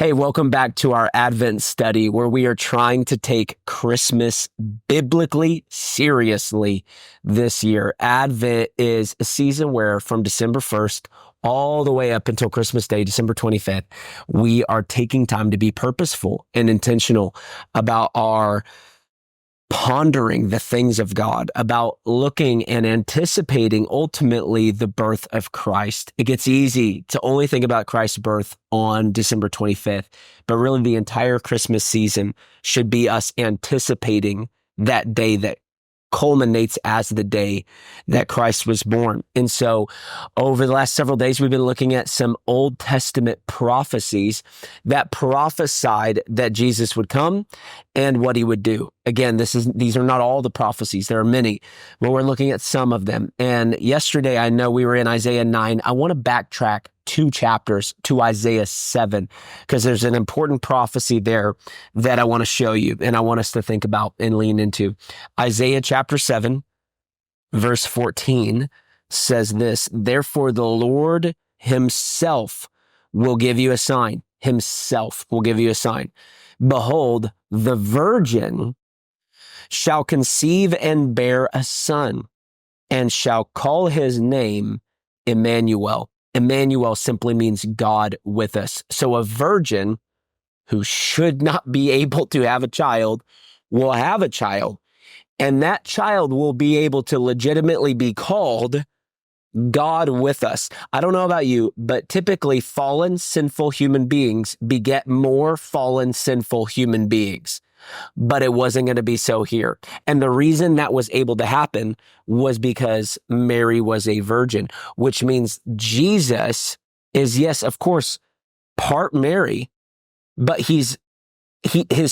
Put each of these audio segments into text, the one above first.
Hey, welcome back to our Advent study where we are trying to take Christmas biblically seriously this year. Advent is a season where from December 1st all the way up until Christmas Day, December 25th, we are taking time to be purposeful and intentional about our pondering the things of God, about looking and anticipating ultimately the birth of Christ. It gets easy to only think about Christ's birth on December 25th, but really the entire Christmas season should be us anticipating that day that culminates as the day that Christ was born. And so over the last several days, we've been looking at some Old Testament prophecies that prophesied that Jesus would come and what he would do. Again, these are not all the prophecies. There are many, but we're looking at some of them. And yesterday, I know we were in Isaiah 9. I want to backtrack 2 chapters to Isaiah 7, because there's an important prophecy there that I want to show you and I want us to think about and lean into. Isaiah chapter 7, verse 14 says this: "Therefore the Lord himself will give you a sign." Himself will give you a sign. "Behold, the virgin shall conceive and bear a son, and shall call his name Emmanuel." Emmanuel simply means God with us. So a virgin who should not be able to have a child will have a child, and that child will be able to legitimately be called God with us. I don't know about you, but typically fallen, sinful human beings beget more fallen, sinful human beings. But it wasn't going to be so here. And the reason that was able to happen was because Mary was a virgin, which means Jesus is, yes, of course, part Mary, but his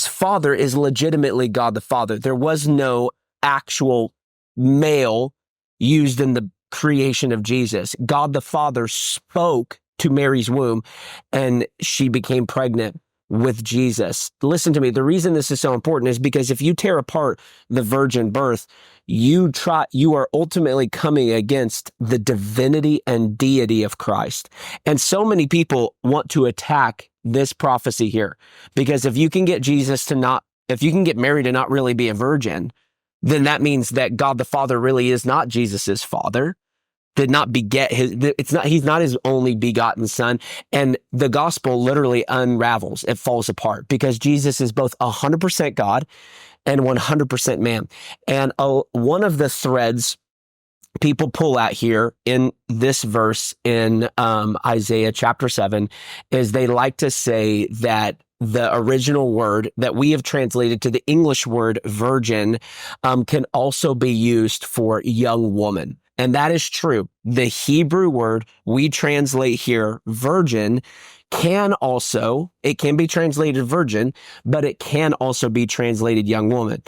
father is legitimately God the Father. There was no actual male used in the creation of Jesus. God the Father spoke to Mary's womb and she became pregnant with Jesus. Listen to me. The reason this is so important is because if you tear apart the virgin birth, you are ultimately coming against the divinity and deity of Christ. And so many people want to attack this prophecy here, because if you can get Mary to not really be a virgin, then that means that God the Father really is not Jesus's father. Did not beget he's not his only begotten son. And the gospel literally unravels. It falls apart because Jesus is both 100% God and 100% man. And one of the threads people pull out here in this verse in Isaiah chapter 7 is they like to say that the original word that we have translated to the English word virgin can also be used for young woman. And that is true. The Hebrew word we translate here, virgin, can be translated virgin, but it can also be translated young woman.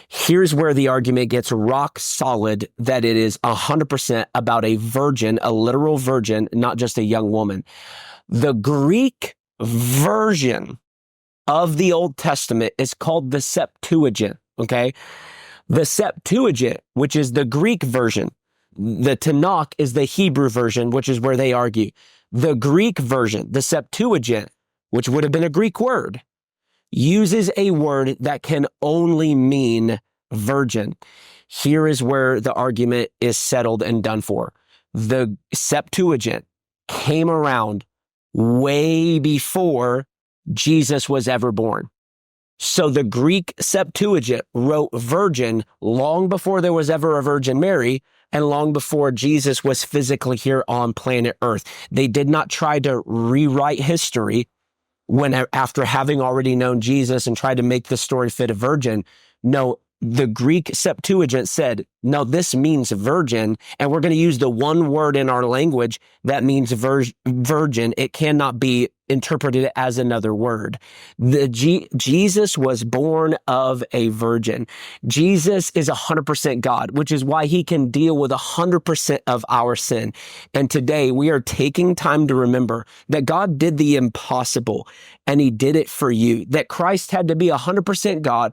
Here's where the argument gets rock solid that it is 100% about a virgin, a literal virgin, not just a young woman. The Greek version of the Old Testament is called the Septuagint, okay? The Septuagint, which is the Greek version. The Tanakh is the Hebrew version, which is where they argue. The Greek version, the Septuagint, which would have been a Greek word, uses a word that can only mean virgin. Here is where the argument is settled and done for. The Septuagint came around way before Jesus was ever born. So the Greek Septuagint wrote virgin long before there was ever a Virgin Mary and long before Jesus was physically here on planet Earth. They did not try to rewrite history after having already known Jesus and tried to make the story fit a virgin. No, the Greek Septuagint said, no, this means virgin, and we're going to use the one word in our language that means virgin. It cannot be interpreted as another word. Jesus was born of a virgin. Jesus is 100% God, which is why he can deal with 100% of our sin. And today we are taking time to remember that God did the impossible, and he did it for you, that Christ had to be 100% God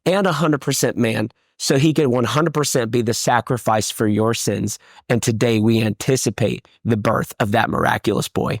and 100% man, so he could 100% be the sacrifice for your sins. And today we anticipate the birth of that miraculous boy.